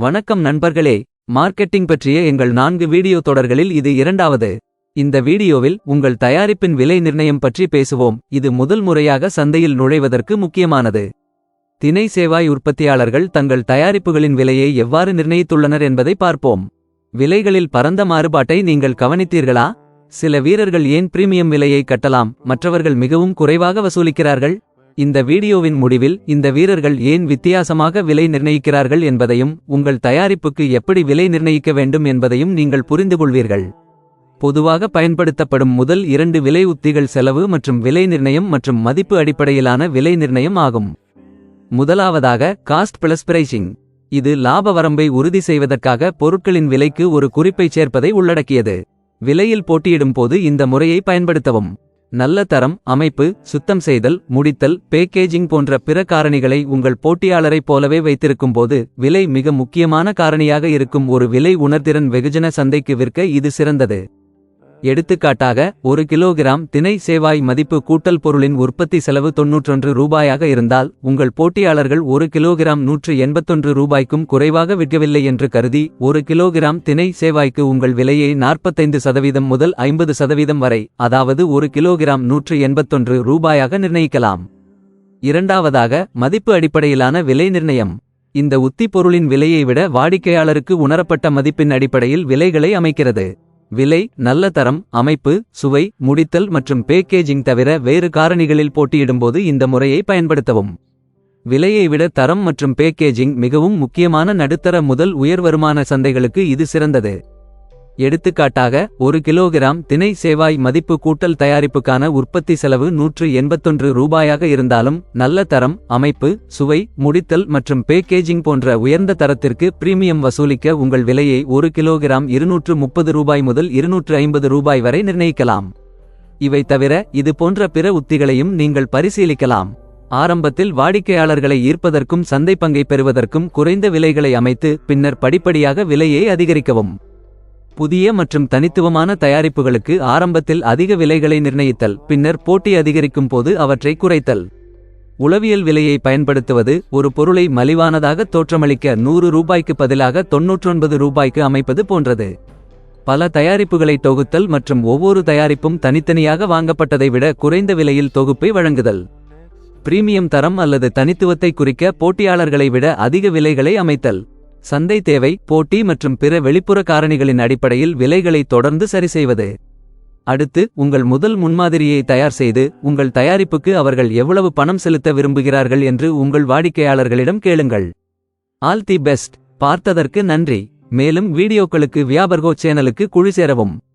வணக்கம் நண்பர்களே. மார்க்கெட்டிங் பற்றிய எங்கள் 4 வீடியோ தொடர்களில் இது இரண்டாவது. இந்த வீடியோவில் உங்கள் தயாரிப்பின் விலை நிர்ணயம் பற்றி பேசுவோம். இது முதல் முறையாக சந்தையில் நுழைவதற்கு முக்கியமானது. திணை சேவாய் உற்பத்தியாளர்கள் தங்கள் தயாரிப்புகளின் விலையை எவ்வாறு நிர்ணயித்துள்ளனர் என்பதை பார்ப்போம். விலைகளில் பரந்த மாறுபாட்டை நீங்கள் கவனித்தீர்களா? சில வீரர்கள் ஏன் பிரீமியம் விலையை கட்டலாம், மற்றவர்கள் மிகவும் குறைவாக வசூலிக்கிறார்கள்? இந்த வீடியோவின் முடிவில் இந்த வீரர்கள் ஏன் வித்தியாசமாக விலை நிர்ணயிக்கிறார்கள் என்பதையும் உங்கள் தயாரிப்புக்கு எப்படி விலை நிர்ணயிக்க வேண்டும் என்பதையும் நீங்கள் புரிந்துகொள்வீர்கள். பொதுவாக பயன்படுத்தப்படும் முதல் 2 விலை உத்திகள் செலவு மற்றும் விலை நிர்ணயம் மற்றும் மதிப்பு அடிப்படையிலான விலை நிர்ணயம் ஆகும். முதலாவதாக காஸ்ட் பிளஸ் பிரைசிங். இது லாப வரம்பை உறுதி செய்வதற்காக பொருட்களின் விலைக்கு ஒரு குறிப்பைச் சேர்ப்பதை உள்ளடக்கியது. விலையில் போட்டியிடும் போது இந்த முறையை பயன்படுத்தவும். நல்ல தரம், அமைப்பு, சுத்தம் செய்தல், முடித்தல், பேக்கேஜிங் போன்ற பிற காரணிகளை உங்கள் போட்டியாளரைப் போலவே வைத்திருக்கும்போது விலை மிக முக்கியமான காரணியாக இருக்கும் ஒரு விலை உணர்திறன் வெகுஜன சந்தைக்கு விற்க இது சிறந்தது. எடுத்துக்காட்டாக, 1 கிலோகிராம் திணை சேவாய் மதிப்பு கூட்டல் பொருளின் உற்பத்தி செலவு 91 ரூபாயாக இருந்தால் உங்கள் போட்டியாளர்கள் 1 கிலோகிராம் 181 ரூபாய்க்கும் குறைவாக விற்கவில்லை என்று கருதி 1 கிலோகிராம் திணை சேவாய்க்கு உங்கள் விலையை 45% முதல் 50% வரை, அதாவது 1 கிலோகிராம் 181 ரூபாயாக நிர்ணயிக்கலாம். இரண்டாவதாக மதிப்பு அடிப்படையிலான விலை நிர்ணயம். இந்த உத்தி பொருளின் விலையை விட வாடிக்கையாளருக்கு உணரப்பட்ட மதிப்பின் அடிப்படையில் விலைகளை அமைக்கிறது. விலை, நல்ல தரம், அமைப்பு, சுவை, முடித்தல் மற்றும் பேக்கேஜிங் தவிர வேறு காரணிகளில் போட்டியிடும்போது இந்த முறையை பயன்படுத்தவும். விலையை விட தரம் மற்றும் பேக்கேஜிங் மிகவும் முக்கியமான நடுத்தர முதல் உயர் வருமான சந்தைகளுக்கு இது சிறந்தது. எடுத்துக்காட்டாக, 1 கிலோகிராம் திணை சேவாய் மதிப்பு கூட்டல் தயாரிப்புக்கான உற்பத்தி செலவு 181 ரூபாயாக இருந்தாலும் நல்ல தரம், அமைப்பு, சுவை, முடித்தல் மற்றும் பேக்கேஜிங் போன்ற உயர்ந்த தரத்திற்கு பிரீமியம் வசூலிக்க உங்கள் விலையை 1 கிலோகிராம் 230 ரூபாய் முதல் 250 ரூபாய் வரை நிர்ணயிக்கலாம். இவை தவிர இது போன்ற பிற உத்திகளையும் நீங்கள் பரிசீலிக்கலாம். ஆரம்பத்தில் வாடிக்கையாளர்களை ஈர்ப்பதற்கும் சந்தை பங்கை பெறுவதற்கும் குறைந்த விலைகளை அமைத்து பின்னர் படிப்படியாக விலையை அதிகரிக்கவும். புதிய மற்றும் தனித்துவமான தயாரிப்புகளுக்கு ஆரம்பத்தில் அதிக விலைகளை நிர்ணயித்தல், பின்னர் போட்டி அதிகரிக்கும் போது அவற்றை குறைத்தல். உளவியல் விலையை பயன்படுத்துவது ஒரு பொருளை மலிவானதாக தோற்றமளிக்க 100 ரூபாய்க்கு பதிலாக 99 ரூபாய்க்கு அமைப்பது போன்றது. பல தயாரிப்புகளை தொகுத்தல் மற்றும் ஒவ்வொரு தயாரிப்பும் தனித்தனியாக வாங்கப்பட்டதை விட குறைந்த விலையில் தொகுப்பை வழங்குதல். பிரீமியம் தரம் அல்லது தனித்துவத்தை குறிக்க போட்டியாளர்களை விட அதிக விலைகளை அமைத்தல். சந்தை தேவை, போட்டி மற்றும் பிற வெளிப்புற காரணிகளின் அடிப்படையில் விலைகளை தொடர்ந்து சரிசெய்வது. அடுத்து, உங்கள் முதல் முன்மாதிரியை தயார் செய்து உங்கள் தயாரிப்புக்கு அவர்கள் எவ்வளவு பணம் செலுத்த விரும்புகிறார்கள் என்று உங்கள் வாடிக்கையாளர்களிடம் கேளுங்கள். All the best. பார்த்ததற்கு நன்றி. மேலும் வீடியோக்களுக்கு வியாபர்கோ சேனலுக்கு குழு சேரவும்.